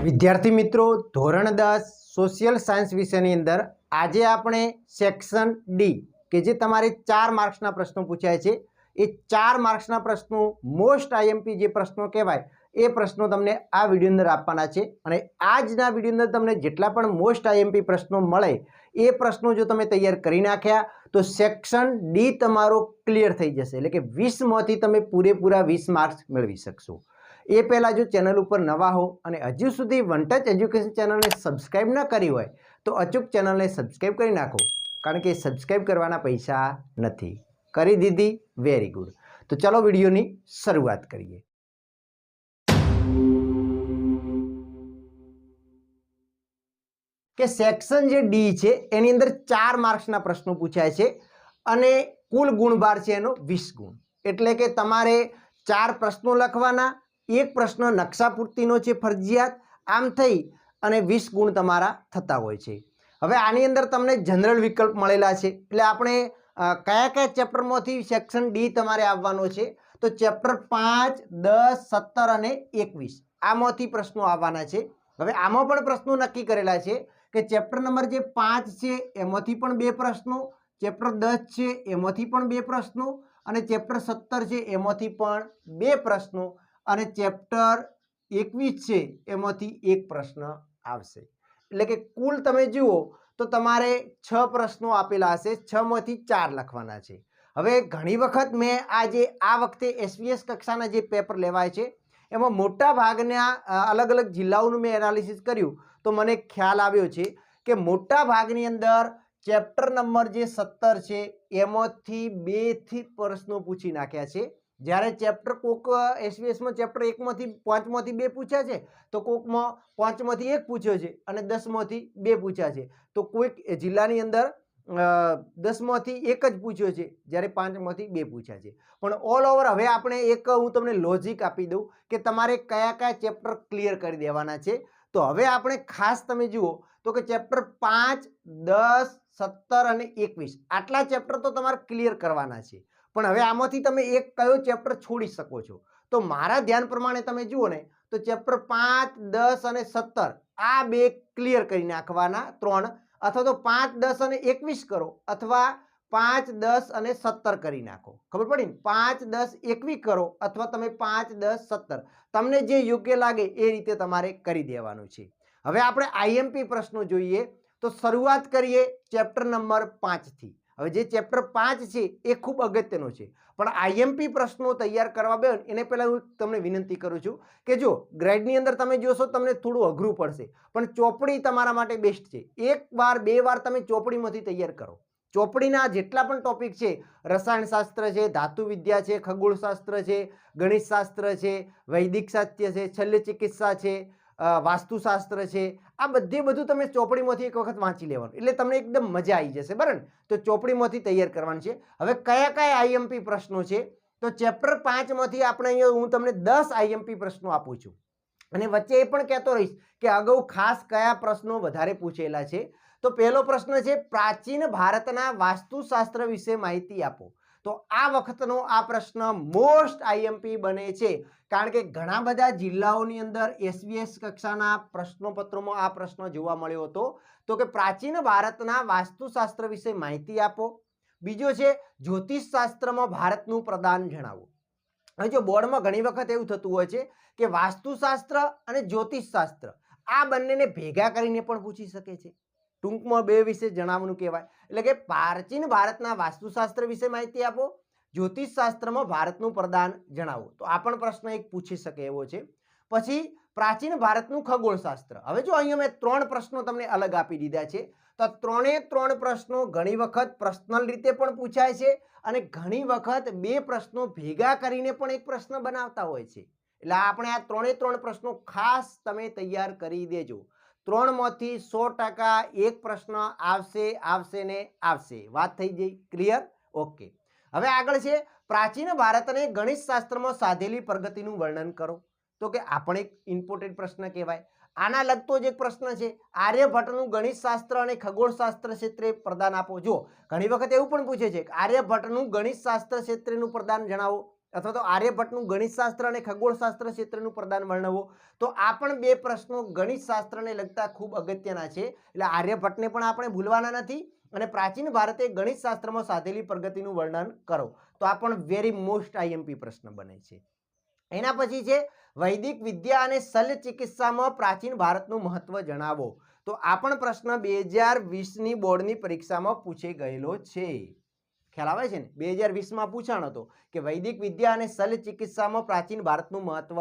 विद्यार्थी मित्रों धोरण 10 सोशियल साइंस विषयની અંદર આજે આપણે સેક્શન ડી કે જે તમારે 4 માર્ક્સના પ્રશ્નો પૂછાય છે એ 4 માર્ક્સના પ્રશ્નો મોસ્ટ આઈએમપી જે પ્રશ્નો કહેવાય એ પ્રશ્નો તમને આ વિડિયો અંદર આપવાના છે અને આજના વિડિયો અંદર તમને જેટલા પણ મોસ્ટ આઈએમપી પ્રશ્નો મળે એ પ્રશ્નો જો તમે તૈયાર કરી નાખ્યા તો સેક્શન ડી તમારો ક્લિયર થઈ જશે એટલે કે 20 માંથી તમે પૂરેપૂરા 20 માર્ક્સ મેળવી શકશો। એ પહેલાં જો ચેનલ ઉપર નવા હો અને હજુ સુધી વન ટચ એજ્યુકેશન ચેનલને સબસ્ક્રાઈબ ન કરી હોય તો અચૂક ચેનલને સબસ્ક્રાઈબ કરી નાખો, કારણ કે સબસ્ક્રાઈબ કરવાના પૈસા નથી। કરી દીધી? Very good. તો ચાલો વિડીયોની શરૂઆત કરીએ। કે સેક્શન જે ડી છે એની અંદર 4 માર્ક્સના પ્રશ્નો પૂછાય છે અને કુલ ગુણભાર છે એનો 20 ગુણ, એટલે કે તમારે 4 પ્રશ્નો લખવાના, एक प्रश्न नक्शापूर्तिनो छे फरजियात, आम थई अने 20 गुण तमारा थता होय छे। हवे आनी अंदर तमने जनरल विकल्प मळेला छे એટલે આપણે કયા ચેપ્ટરમાંથી સેક્શન ડી તમારે આવવાનો છે તો ચેપ્ટર 5, 10, 17 અને 21 આમાંથી પ્રશ્નો આવવાના છે। હવે આમાં પણ પ્રશ્નો નક્કી કરેલા છે કે ચેપ્ટર નંબર જે 5 છે એમાંથી પણ 2 પ્રશ્નો, ચેપ્ટર 10 છે એમાંથી પણ 2 પ્રશ્નો અને ચેપ્ટર 17 છે એમાંથી પણ 2 પ્રશ્નો અને ચેપ્ટર 21 છે એમાંથી એક પ્રશ્ન આવશે। એટલે કે કુલ તમે જુઓ તો તમારે 6 પ્રશ્નો આપેલા હશે, 6 માંથી 4 લખવાના છે। હવે ઘણી વખત મેં આ વખતે એસવીએસ કક્ષાના જે પેપર લેવાય છે એમાં મોટા ભાગના અલગ અલગ જિલ્લાઓનું મેં એનાલિસિસ કર્યું તો મને ખ્યાલ આવ્યો છે કે મોટા ભાગની અંદર ચેપ્ટર નંબર જે 17 છે એમાંથી 2 થી પ્રશ્નો પૂછી નાખ્યા છે, જ્યારે ચેપ્ટર કોક એસવીએસમાં ચેપ્ટર 1 માંથી 5 માંથી 2 પૂછ્યા છે તો કોકમાં 5 માંથી 1 પૂછ્યો છે અને 10 માંથી 2 પૂછ્યા છે, તો કોઈક જિલ્લાની અંદર 10 માંથી 1 જ પૂછ્યો છે જ્યારે 5 માંથી 2 પૂછ્યા છે। પણ ઓલ ઓવર હવે આપણે એક હું તમને લોજિક આપી દઉં કે તમારે કયા કયા ચેપ્ટર ક્લિયર કરી દેવાના છે। તો હવે આપણે ખાસ તમે જુઓ તો કે ચેપ્ટર 5, 10, 17 અને 21 આટલા ચેપ્ટર તો તમારે ક્લિયર કરવાના છે, પણ હવે આમાંથી તમે એક કયો ચેપ્ટર છોડી શકો છો તો મારા ધ્યાન પ્રમાણે તમે જુઓ ને તો ચેપ્ટર 5, 10 અને 17 આ બે ક્લિયર કરી નાખવાના, 3 અથવા તો 5, 10 અને 21 કરો અથવા 5, 10 અને 17 કરી નાખો, ખબર પડી ને? 5, 10, 21 કરો અથવા તમે 5, 10, 17 તમને જે યોગ્ય લાગે એ રીતે તમારે કરી દેવાનું છે। હવે આપણે આઈએમપી પ્રશ્નો જોઈએ તો શરૂઆત કરીએ ચેપ્ટર નંબર 5 થી। હવે જે ચેપ્ટર 5 છે એ ખૂબ અગત્યનો છે, પણ આઈએમપી પ્રશ્નો તૈયાર કરવા બે એને પહેલા હું તમને વિનંતી કરું છું કે જો ગ્રેડની અંદર તમે જોશો તમને થોડું અઘરું પડશે, પણ ચોપડી તમારા માટે બેસ્ટ છે। એક વાર બે વાર તમે ચોપડીમાંથી તૈયાર કરો। ચોપડીના જેટલા પણ ટોપિક છે, રસાયણશાસ્ત્ર છે, ધાતુ વિદ્યા છે, ખગોળશાસ્ત્ર છે, ગણિતશાસ્ત્ર છે, વૈદિક સાહિત્ય છે, શલ્ય ચિકિત્સા છે, વાસ્તુશાસ્ત્ર છે, આ બધું તમે ચોપડીમાંથી એક વખત વાંચી લેવાનું એટલે તમને એકદમ મજા આવી જશે, બરાબર ને? તો ચોપડીમાંથી તૈયાર કરવાનું છે। હવે કયા કયા આઈએમપી પ્રશ્નો છે તો ચેપ્ટર 5 માંથી આપણે અહીંયા હું તમને 10 આઈએમપી પ્રશ્નો આપું છું અને વચ્ચે એ પણ કહેતો રહીશ કે અગાઉ ખાસ કયા પ્રશ્નો વધારે પૂછેલા છે। તો પહેલો પ્રશ્ન છે પ્રાચીન ભારતના વાસ્તુશાસ્ત્ર વિશે માહિતી આપો। તો આ વખતનો આ પ્રશ્ન મોસ્ટ આઈએમપી બને છે, કારણ કે ઘણા બધા જિલ્લાઓની અંદર એસવીએસ કક્ષાના પ્રશ્નપત્રોમાં આ પ્રશ્ન જોવા મળ્યો હતો। તો કે પ્રાચીન ભારતના વાસ્તુશાસ્ત્ર વિશે માહિતી આપો। બીજો છે જ્યોતિષશાસ્ત્રમાં ભારતનું પ્રદાન જણાવો। હવે જો બોર્ડમાં ઘણી વખત એવું થતું હોય છે કે વાસ્તુશાસ્ત્ર અને જ્યોતિષશાસ્ત્ર આ બંનેને ભેગા કરીને પણ પૂછી શકે છે, ટૂંકમાં બે વિશે જણાવવાનું કહેવાય। એટલે કે પ્રાચીન ભારતના વાસ્તુશાસ્ત્ર વિશે માહિતી આપો, જ્યોતિષશાસ્ત્રમાં ભારતનું પ્રદાન જણાવો, તો આ પણ પ્રશ્ન એક પૂછી શકે એવો છે। પછી પ્રાચીન ભારતનું ખગોળશાસ્ત્ર। હવે જો અહીંયા મેં 3 પ્રશ્નો તમને અલગ આપી દીધા છે તો 3 પ્રશ્નો ઘણી વખત પર્સનલ રીતે પણ પૂછાય છે અને ઘણી વખત 2 પ્રશ્નો ભેગા કરીને પણ એક પ્રશ્ન બનાવતા હોય છે, એટલે આપણે આ 3 પ્રશ્નો ખાસ તમે તૈયાર કરી દેજો। 3 માંથી 100% એક પ્રશ્ન આવશે ને આવશે। વાત થઈ ગઈ ક્લિયર? ઓકે। હવે આગળ છે પ્રાચીન ભારતને ગણિત શાસ્ત્રમાં સાધેલી પ્રગતિનું વર્ણન કરો। તો કે આ પણ એક ઇમ્પોર્ટન્ટ પ્રશ્ન કહેવાય। આના લગતો જ એક પ્રશ્ન છે આર્યભટ્ટનું ગણિત શાસ્ત્ર અને ખગોળશાસ્ત્ર ક્ષેત્રે પ્રદાન આપો। જો ઘણી વખત એવું પણ પૂછે છે કે આર્યભટ્ટનું ગણિત શાસ્ત્ર ક્ષેત્રેનું પ્રદાન જણાવો, અથવા તો આર્યભટ્ટનું ગણિતશાસ્ત્ર અને ખગોળશાસ્ત્ર ક્ષેત્રનું પ્રદાન વર્ણવો. તો આ પણ બે પ્રશ્નો ગણિતશાસ્ત્રને લગતા ખૂબ અગત્યના છે. એટલે આર્યભટ્ટને પણ આપણે ભૂલવાના નથી અને પ્રાચીન ભારતે ગણિતશાસ્ત્રમાં સાધેલી પ્રગતિનું વર્ણન કરો. તો આ પણ વેરી મોસ્ટ આઈએમપી પ્રશ્ન બને છે. એના પછી છે વૈદિક વિદ્યા અને શલ્ય ચિકિત્સામાં પ્રાચીન ભારતનું મહત્વ જણાવો. તો આ પણ પ્રશ્ન 2020ની બોર્ડની પરીક્ષામાં પૂછાઈ ગયેલો છે. ખ્યાલ આવે છે ને? 2020માં પૂછાણો હતો કે વૈદિક વિદ્યા અને શલ્ય ચિકિત્સામાં પ્રાચીન ભારતનું મહત્વ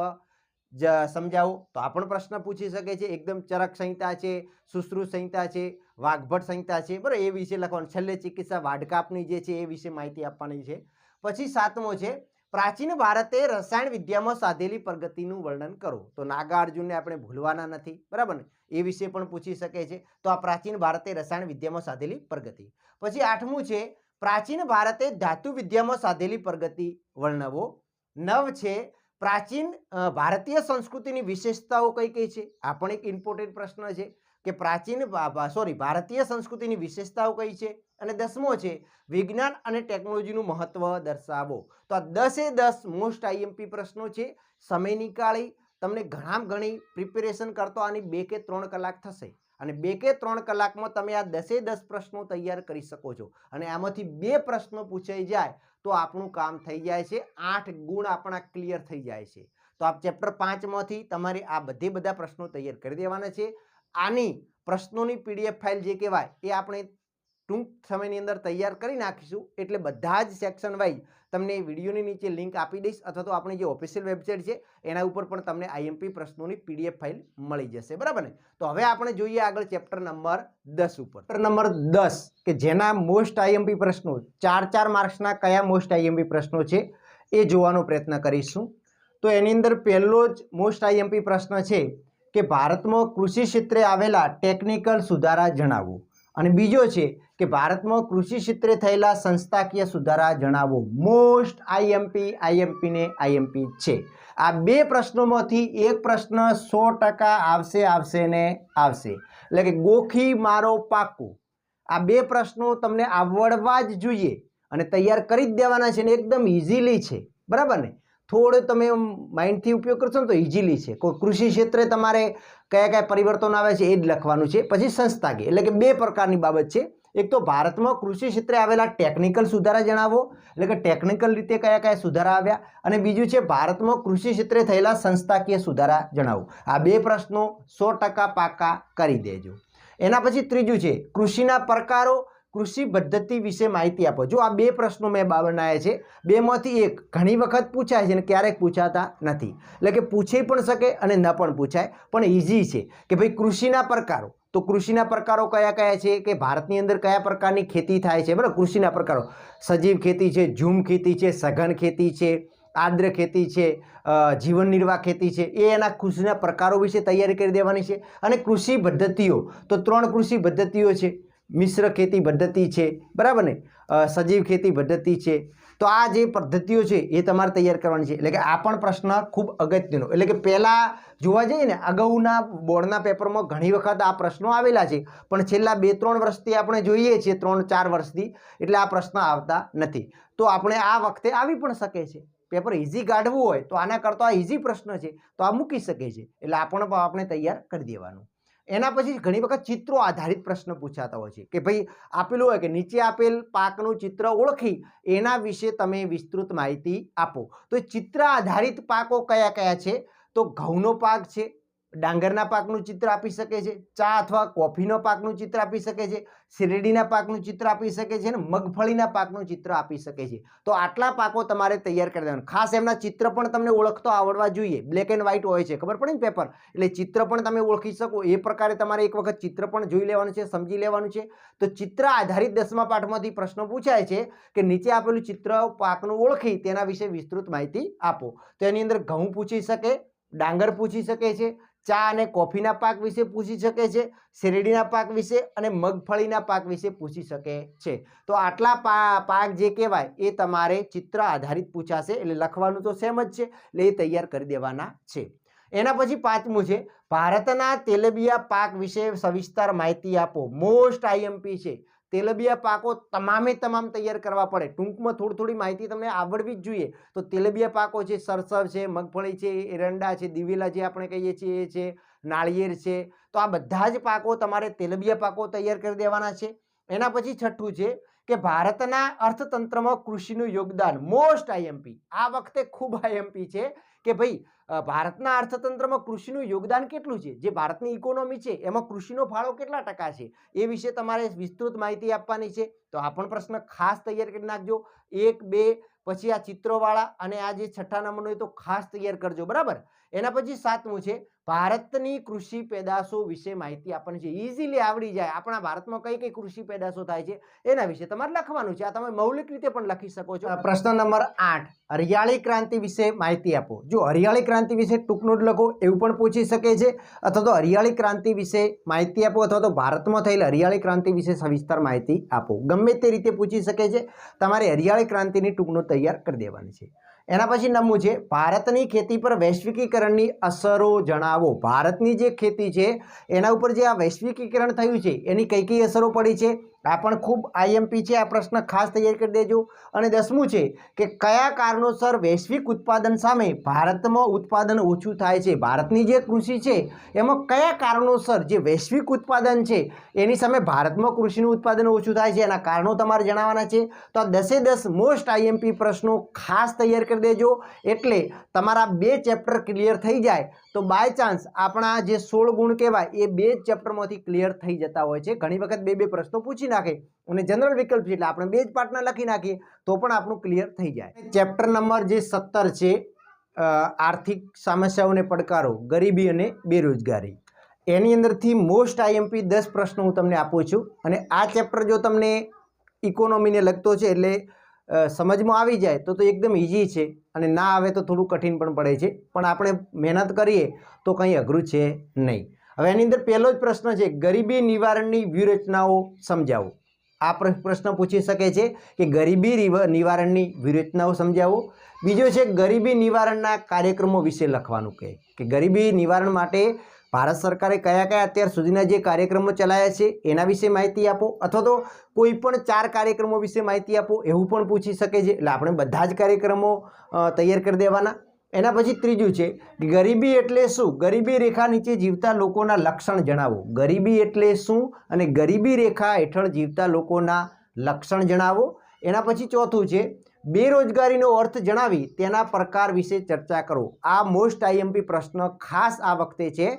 સમજાવો. તો આ પણ પ્રશ્ન પૂછી શકે છે. એકદમ ચરક સંહિતા છે, સુશ્રુત સંહિતા છે, વાઘભટ્ટ સંહિતા છે, બરાબર, એ વિશે લખવાનું. શલ્ય ચિકિત્સા વાડકાપની જે છે એ વિશે માહિતી આપવાની છે. પછી 7મો છે પ્રાચીન ભારતે રસાયણ વિદ્યામાં સાધેલી પ્રગતિનું વર્ણન કરો. તો નાગાર્જુનને આપણે ભૂલવાના નથી, બરાબર ને, એ વિશે પણ પૂછી શકે છે. તો આ પ્રાચીન ભારતે રસાયણ વિદ્યામાં સાધેલી પ્રગતિ. પછી 8મું છે પ્રાચીન ભારતે ધાતુ વિદ્યામાં સાધેલી પ્રગતિ વર્ણવો. 9 છે પ્રાચીન ભારતીય સંસ્કૃતિની વિશેષતાઓ કઈ કઈ છે. આ પણ એક ઇમ્પોર્ટન્ટ પ્રશ્ન છે કે ભારતીય સંસ્કૃતિની વિશેષતાઓ કઈ છે. અને 10મો છે વિજ્ઞાન અને ટેકનોલોજીનું મહત્વ દર્શાવો. તો આ 10 મોસ્ટ આઈએમપી પ્રશ્નો છે. સમય નીકાળી તમને ઘણી પ્રિપેરેશન કરતો આની 2 કે 3 કલાક થશે અને 2 કે 3 કલાકમાં તમે આ 10 પ્રશ્નો તૈયાર કરી શકો છો. અને આમાંથી 2 પ્રશ્નો પૂછાઈ જાય તો આપણું કામ થઈ જાય છે. 8 ગુણ આપણા ક્લિયર થઈ જાય છે. તો આ ચેપ્ટર 5માંથી તમારે આ બધા પ્રશ્નો તૈયાર કરી દેવાના છે. આની પ્રશ્નોની પીડીએફ ફાઇલ જે કહેવાય એ આપણે ટૂંક સમયની અંદર તૈયાર કરી નાખીશું. એટલે બધા જ સેક્શન વાઇઝ તમને વિડીયોની નીચે લિંક આપી દઈશ અથવા તો આપણી જે ઓફિશિયલ વેબસાઇટ છે એના ઉપર પણ તમને આઈએમપી પ્રશ્નોની પીડીએફ ફાઇલ મળી જશે, બરાબર ને. તો હવે આપણે જોઈએ આગળ ચેપ્ટર નંબર 10 ઉપર. ચેપ્ટર નંબર 10 કે જેના મોસ્ટ આઈએમપી પ્રશ્નો 4 માર્ક્સના કયા મોસ્ટ આઈએમપી પ્રશ્નો છે એ જોવાનો પ્રયત્ન કરીશું. તો એની અંદર પહેલો જ મોસ્ટ આઈએમપી પ્રશ્ન છે કે ભારતમાં કૃષિ ક્ષેત્રે આવેલા ટેકનિકલ સુધારા જણાવો. અને બીજો છે કે ભારતમાં કૃષિ ક્ષેત્રે થયેલા સંસ્થાકીય સુધારા જણાવો. મોસ્ટ આઈએમપી ને આઈએમપી છે. આ 2 પ્રશ્નોમાંથી એક પ્રશ્ન 100% આવશે ને આવશે. એટલે કે ગોખી મારો પાકું. આ 2 પ્રશ્નો તમને આવડવા જ જોઈએ અને તૈયાર કરી જ દેવાના છે ને એકદમ ઇઝીલી છે, બરાબર ને. થોડો તમે માઇન્ડથી ઉપયોગ કરશો ને તો ઇઝીલી છે. કોઈ કૃષિ ક્ષેત્રે તમારે કયા પરિવર્તન આવે છે એ જ લખવાનું છે. પછી સંસ્થાકીય એટલે કે 2 પ્રકારની બાબત છે. એક તો ભારતમાં કૃષિ ક્ષેત્રે આવેલા ટેકનિકલ સુધારા જણાવો, એટલે કે ટેકનિકલ રીતે કયા સુધારા આવ્યા. અને બીજું છે ભારતમાં કૃષિ ક્ષેત્રે થયેલા સંસ્થાકીય સુધારા જણાવો. આ 2 પ્રશ્નો 100% પાકા કરી દેજો. એના પછી ત્રીજું છે કૃષિના પ્રકારો, કૃષિ પદ્ધતિ વિશે માહિતી આપો. જો આ 2 પ્રશ્નો મેં બનાવ્યા છે. 2માંથી એક ઘણી વખત પૂછાય છે અને ક્યારેક પૂછાતા નથી. એટલે કે પૂછાઈ પણ શકે અને ન પણ પૂછાય, પણ ઇઝી છે કે ભાઈ કૃષિના પ્રકારો. તો કૃષિના પ્રકારો કયા છે કે ભારતની અંદર કયા પ્રકારની ખેતી થાય છે, બરાબર. કૃષિના પ્રકારો સજીવ ખેતી છે, ઝૂમ ખેતી છે, સઘન ખેતી છે, આદ્ર ખેતી છે, જીવન નિર્વાહ ખેતી છે. એ એના કૃષિના પ્રકારો વિશે તૈયારી કરી દેવાની છે. અને કૃષિ પદ્ધતિઓ તો 3 કૃષિ પદ્ધતિઓ છે. મિશ્ર ખેતી પદ્ધતિ છે, બરાબર ને, સજીવ ખેતી પદ્ધતિ છે. તો આ જે પદ્ધતિઓ છે એ તમારે તૈયાર કરવાની છે. એટલે કે આ પણ પ્રશ્ન ખૂબ અગત્યનો. એટલે કે પહેલાં જોવા જઈએ ને અગાઉના બોર્ડના પેપરમાં ઘણી વખત આ પ્રશ્નો આવેલા છે, પણ છેલ્લા 2-3 વર્ષથી આપણે જોઈએ છીએ, 3-4 વર્ષથી, એટલે આ પ્રશ્ન આવતા નથી. તો આપણે આ વખતે આવી પણ શકે છે. પેપર ઇઝી કાઢવું હોય તો આના કરતાં આ ઇઝી પ્રશ્ન છે તો આ મૂકી શકે છે. એટલે આપણે તૈયાર કરી દેવાનું. એના પછી ઘણી વખત ચિત્રો આધારિત પ્રશ્ન પૂછાતા હોય છે કે ભાઈ આપેલું હોય કે નીચે આપેલ પાકનું ચિત્ર ઓળખી એના વિશે તમે વિસ્તૃત માહિતી આપો. તો ચિત્ર આધારિત પાકો કયા છે? તો ઘઉંનો પાક છે, ડાંગરના પાકનું ચિત્ર આપી શકે છે, ચા અથવા કોફીનો પાકનું ચિત્ર આપી શકે છે, શેરડીના પાકનું ચિત્ર આપી શકે છે અને મગફળીના પાકનું ચિત્ર આપી શકે છે. તો આટલા પાકો તમારે તૈયાર કરી દેવાના. ખાસ એમના ચિત્ર પણ તમને ઓળખતો આવડવા જોઈએ. બ્લેક એન્ડ વ્હાઇટ હોય છે, ખબર પડે ને પેપર, એટલે ચિત્ર પણ તમે ઓળખી શકો એ પ્રકારે તમારે એક વખત ચિત્ર પણ જોઈ લેવાનું છે, સમજી લેવાનું છે. તો ચિત્ર આધારિત 10મા પાઠમાંથી પ્રશ્નો પૂછાય છે કે નીચે આપેલું ચિત્ર પાકનું ઓળખી તેના વિશે વિસ્તૃત માહિતી આપો. તો એની અંદર ઘઉં પૂછી શકે, ડાંગર પૂછી શકે છે, ચા અને કોફીના પાક વિશે પૂછી શકે છે, શેરડીના પાક વિશે અને મગફળીના પાક વિશે પૂછી શકે છે. તો આટલા પાક જે કહેવાય એ તમારે ચિત્ર આધારિત પૂછાશે. એટલે લખવાનું તો સેમ જ છે, એટલે એ તૈયાર કરી દેવાના છે. એના પછી 5મું છે ભારતના તેલબિયા પાક વિશે સવિસ્તાર માહિતી આપો. મોસ્ટ આઈએમપી છે. તેલબિયા પાકો તમામે તમામ તૈયાર કરવા પડે. ટૂંકમાં થોડી માહિતી તમને આવડવી જ જોઈએ. તો તેલબિયા પાકો છે, સરસવ છે, મગફળી છે, એરંડા છે, દિવેલા જે આપણે કહીએ છીએ એ છે, નાળિયેર છે. તો આ બધા જ પાકો તમારે તેલબિયા પાકો તૈયાર કરી દેવાના છે. એના પછી છઠ્ઠું છે કે ભારતના અર્થતંત્રમાં કૃષિનું યોગદાન. મોસ્ટ આઈએમપી, આ વખતે ખૂબ આઈએમપી છે કે ભાઈ ભારતના અર્થતંત્રમાં કૃષિનું યોગદાન કેટલું છે, જે ભારતની ઇકોનોમી છે એમાં કૃષિનો ફાળો કેટલા ટકા છે એ વિશે તમારે વિસ્તૃત માહિતી આપવાની છે. તો આ પણ પ્રશ્ન ખાસ તૈયાર કરી નાખજો. 1, 2 પછી આ ચિત્રોવાળા અને આ જે છઠ્ઠા નંબરનો એ તો ખાસ તૈયાર કરજો, બરાબર. એના પછી 7મું છે ભારતની કૃષિ પેદાશો વિશે માહિતી આપવાની છે. ઇઝીલી આવડી જાય આપણા ભારતમાં કઈ કઈ કૃષિ પેદાશો થાય છે એના વિશે તમારે લખવાનું છે. આ તમે મૌલિક રીતે પણ લખી શકો છો. પ્રશ્ન નંબર 8, હરિયાળી ક્રાંતિ વિશે માહિતી આપો. જો હરિયાળી ક્રાંતિ વિશે ટૂંક નોટ લખો એવું પણ પૂછી શકે છે, અથવા તો હરિયાળી ક્રાંતિ વિશે માહિતી આપો, અથવા તો ભારતમાં થયેલ હરિયાળી ક્રાંતિ વિશે સવિસ્તર માહિતી આપો. ગમે તે રીતે પૂછી શકે છે. તમારે હરિયાળી ક્રાંતિની ટૂંક નોટ તૈયાર કરી દેવાની છે. એના પછી 9મું છે ભારતની ખેતી પર વૈશ્વિકીકરણની અસરો જણાવો. ભારતની જે ખેતી છે એના ઉપર જે આ વૈશ્વિકીકરણ થયું છે એની કઈ કઈ અસરો પડી છે, આ પણ ખૂબ આઈએમપી છે. આ પ્રશ્ન ખાસ તૈયાર કરી દેજો. અને 10મું છે કે કયા કારણોસર વૈશ્વિક ઉત્પાદન સામે ભારતમાં ઉત્પાદન ઓછું થાય છે. ભારતની જે કૃષિ છે એમાં કયા કારણોસર જે વૈશ્વિક ઉત્પાદન છે એની સામે ભારતમાં કૃષિનું ઉત્પાદન ઓછું થાય છે, એના કારણો તમારે જણાવવાના છે. તો આ 10 મોસ્ટ આઈએમપી પ્રશ્નો ખાસ તૈયાર કરી દેજો. એટલે તમારા 2 ચેપ્ટર ક્લિયર થઈ જાય તો બાય ચાન્સ આપણા જે 16 ગુણ કહેવાય એ 2 ચેપ્ટરમાંથી ક્લિયર થઈ જતા હોય છે. ઘણી વખત 2 પ્રશ્નો પૂછી નાખે અને જનરલ વિકલ્પ છે એટલે આપણે 2 જ પાર્ટના લખી નાખીએ તો પણ આપણું ક્લિયર થઈ જાય. ચેપ્ટર નંબર જે 17 છે આર્થિક સમસ્યાઓને પડકારો, ગરીબી અને બેરોજગારી. એની અંદરથી મોસ્ટ આઈએમપી 10 પ્રશ્નો હું તમને આપું છું. અને આ ચેપ્ટર જો તમને ઇકોનોમીને લગતો છે એટલે સમજમાં આવી જાય તો એકદમ ઇઝી છે, અને ના આવે તો થોડું કઠિન પણ પડે છે. પણ આપણે મહેનત કરીએ તો કંઈ અઘરું છે નહીં. હવે એની અંદર પહેલો જ પ્રશ્ન છે ગરીબી નિવારણની વ્યૂહરચનાઓ સમજાવો. આ પ્રશ્ન પૂછી શકે છે કે ગરીબી નિવારણની વ્યૂહરચનાઓ સમજાવો. બીજો છે ગરીબી નિવારણના કાર્યક્રમો વિશે લખવાનું કહે કે ગરીબી નિવારણ માટે ભારત સરકારે કયા કયા અત્યાર સુધીના જે કાર્યક્રમો ચલાવ્યા છે એના વિશે માહિતી આપો, અથવા તો કોઈ પણ 4 કાર્યક્રમો વિશે માહિતી આપો એવું પણ પૂછી શકે છે. એટલે આપણે બધા જ કાર્યક્રમો તૈયાર કરી દેવાના. એના પછી ત્રીજું છે ગરીબી એટલે શું, ગરીબી રેખા નીચે જીવતા લોકોના લક્ષણ જણાવો. ગરીબી એટલે શું અને ગરીબી રેખા હેઠળ જીવતા લોકોના લક્ષણ જણાવો. એના પછી ચોથું છે બેરોજગારીનો અર્થ જણાવી તેના પ્રકાર વિશે ચર્ચા કરો. આ મોસ્ટ આઈએમપી પ્રશ્ન ખાસ આ વખતે છે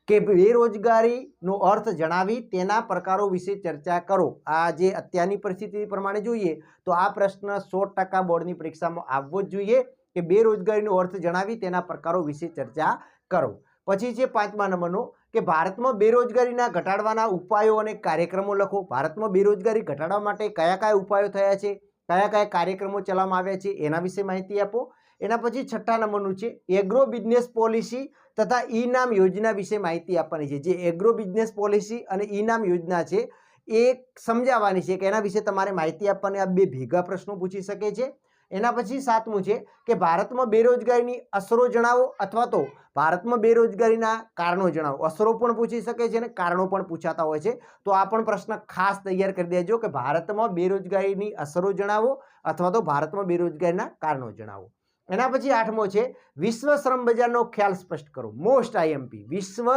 કે બેરોજગારીનો અર્થ જણાવી તેના પ્રકારો વિશે ચર્ચા કરો. આ જે અત્યારની પરિસ્થિતિ પ્રમાણે જોઈએ તો આ પ્રશ્ન 100% બોર્ડની પરીક્ષામાં આવવો જ જોઈએ કે બેરોજગારીનો અર્થ જણાવી તેના પ્રકારો વિશે ચર્ચા કરો. પછી છે 5મા નંબરનો કે ભારતમાં બેરોજગારીના ઘટાડવાના ઉપાયો અને કાર્યક્રમો લખો. ભારતમાં બેરોજગારી ઘટાડવા માટે કયા કયા ઉપાયો થયા છે, કયા કયા કાર્યક્રમો ચલાવવામાં આવ્યા છે એના વિશે માહિતી આપો. એના પછી 6થા નંબરનું છે એગ્રો બિઝનેસ પોલિસી તથા ઈ-નામ યોજના વિશે માહિતી આપવાની છે. જે એગ્રો બિઝનેસ પોલિસી અને ઈ-નામ યોજના છે એ સમજાવવાની છે કે એના વિશે તમારે માહિતી આપવાની. આ 2 ભેગા પ્રશ્નો પૂછી શકે છે. એના પછી 7મું છે કે ભારતમાં બેરોજગારીની અસરો જણાવો, અથવા તો ભારતમાં બેરોજગારીના કારણો જણાવો. અસરો પણ પૂછી શકે છે અને કારણો પણ પૂછાતા હોય છે. તો આ પણ પ્રશ્ન ખાસ તૈયાર કરી દેજો કે ભારતમાં બેરોજગારીની અસરો જણાવો અથવા તો ભારતમાં બેરોજગારીના કારણો જણાવો. એના પછી 8મો છે વિશ્વ શ્રમ બજારનો ખ્યાલ સ્પષ્ટ કરો. મોસ્ટ આઈએમપી વિશ્વ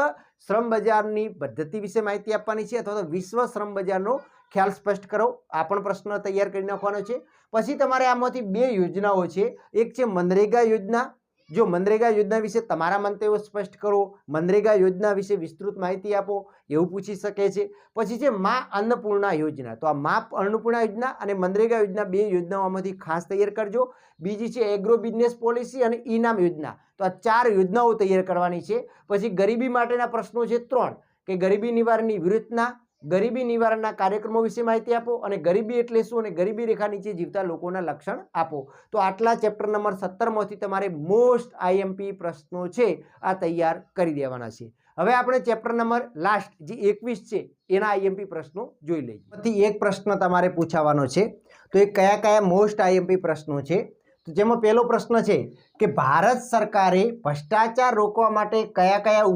શ્રમ બજારની પદ્ધતિ વિશે માહિતી આપવાની છે, અથવા તો વિશ્વ શ્રમ બજારનો ખ્યાલ સ્પષ્ટ કરો. આ પણ પ્રશ્ન તૈયાર કરી નાખવાનો છે. પછી તમારે આમાંથી 2 યોજનાઓ છે. એક છે મનરેગા યોજના. જો મનરેગા યોજના વિશે તમારા મંતવ્યો સ્પષ્ટ કરો, મનરેગા યોજના વિશે વિસ્તૃત માહિતી આપો એવું પૂછી શકે છે. પછી છે મા અન્નપૂર્ણા યોજના. તો આ મા અન્નપૂર્ણા યોજના અને મનરેગા યોજના 2 યોજનાઓમાંથી ખાસ તૈયાર કરજો. બીજી છે એગ્રો બિઝનેસ પોલિસી અને ઈ-નામ યોજના. તો આ 4 યોજનાઓ તૈયાર કરવાની છે. પછી ગરીબી માટેના પ્રશ્નો છે 3 કે ગરીબી નિવારણની વ્યૂહરચના, ગરીબી નિવારણના કાર્યક્રમો વિશે માહિતી આપો, અને ગરીબી એટલે શું અને ગરીબી રેખા નીચે જીવતા લોકોના લક્ષણ આપો. તો આટલા ચેપ્ટર નંબર 17માંથી તમારે મોસ્ટ આઈએમપી પ્રશ્નો છે આ તૈયાર કરી દેવાના છે. હવે આપણે ચેપ્ટર નંબર લાસ્ટ જે 21 છે એના આઈએમપી પ્રશ્નો જોઈ લઈએ. એમાંથી એક પ્રશ્ન તમારે પૂછાવાનો છે. તો એ કયા કયા મોસ્ટ આઈએમપી પ્રશ્નો છે, તો જેમાં પહેલો પ્રશ્ન છે કે ભારત સરકારે ભ્રષ્ટાચાર રોકવા માટે કયા કયા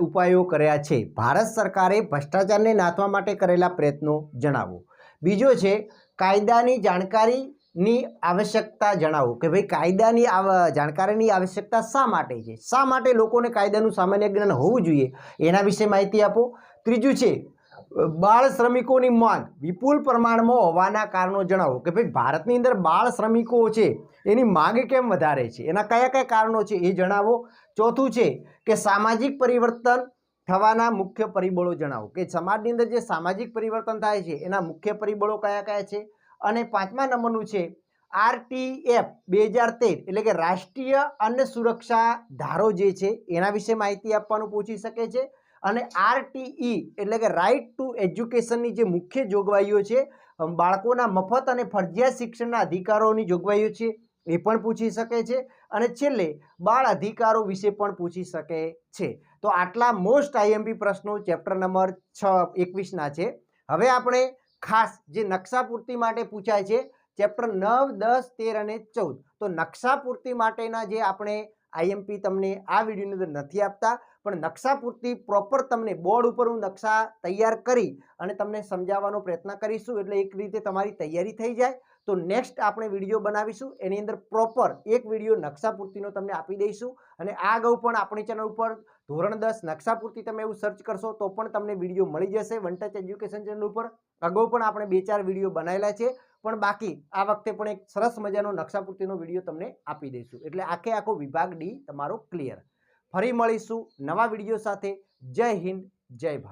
ઉપાયો કર્યા છે. ભારત સરકારે ભ્રષ્ટાચારને નાથવા માટે કરેલા પ્રયત્નો જણાવો. બીજો છે કાયદાની જાણકારીની આવશ્યકતા જણાવો કે ભાઈ કાયદાની જાણકારીની આવશ્યકતા શા માટે છે, શા માટે લોકોને કાયદાનું સામાન્ય જ્ઞાન હોવું જોઈએ એના વિશે માહિતી આપો. ત્રીજું છે બાળ શ્રમિકોની માંગ વિપુલ પ્રમાણમાં હોવાના કારણો જણાવો કે ભાઈ ભારતની અંદર બાળ શ્રમિકો છે એની માંગ કેમ વધારે છે, એના કયા કયા કારણો છે એ જણાવો. ચોથું છે કે સામાજિક પરિવર્તન થવાના મુખ્ય પરિબળો જણાવો કે સમાજની અંદર જે સામાજિક પરિવર્તન થાય છે એના મુખ્ય પરિબળો કયા કયા છે. અને 5મા નંબરનું છે RTF 2013 એટલે કે રાષ્ટ્રીય અન્ન સુરક્ષા ધારો જે છે એના વિશે માહિતી આપવાનું પૂછી શકે છે. અને RTE એટલે કે રાઇટ ટુ એજ્યુકેશનની જે મુખ્ય જોગવાઈઓ છે, બાળકોના મફત અને ફરજિયાત શિક્ષણના અધિકારોની જોગવાઈઓ છે એ પણ પૂછી શકે છે. અને છેલ્લે બાળ અધિકારો વિશે પણ પૂછી શકે છે. તો આટલા મોસ્ટ IMP પ્રશ્નો ચેપ્ટર નંબર 21ના છે. હવે આપણે ખાસ જે નકશા પૂર્તિ માટે પૂછાય છે ચેપ્ટર 9, 10, 13 અને 14, તો નકશા પૂર્તિ માટેના જે આપણે IMP તમને આ વિડીયોની અંદર નથી આપતા, પણ નકશા પૂર્તિ પ્રોપર તમને બોર્ડ ઉપર હું નકશા તૈયાર કરી અને તમને સમજાવવાનો પ્રયત્ન કરીશું, એટલે એક રીતે તમારી તૈયારી થઈ જાય. તો નેક્સ્ટ આપણે વિડીયો બનાવીશું, એની અંદર પ્રોપર એક વિડીયો નકશા પૂર્તિનો તમને આપી દઈશું. અને આ અગાઉ પણ આપણી ચેનલ ઉપર ધોરણ 10 નકશા પૂર્તિ તમે એવું સર્ચ કરશો તો પણ તમને વિડીયો મળી જશે. વન ટચ એજ્યુકેશન ચેનલ ઉપર અગાઉ પણ આપણે 2-4 વિડીયો બનાવેલા છે, પણ બાકી આ વખતે પણ એક સરસ મજાનો નકશા પૂર્તિનો વિડીયો તમને આપી દઈશું. એટલે આખો વિભાગ ડી તમારો ક્લિયર. ફરી મળીશું નવા વિડીયો સાથે. જય હિન્દ, જય ભારત.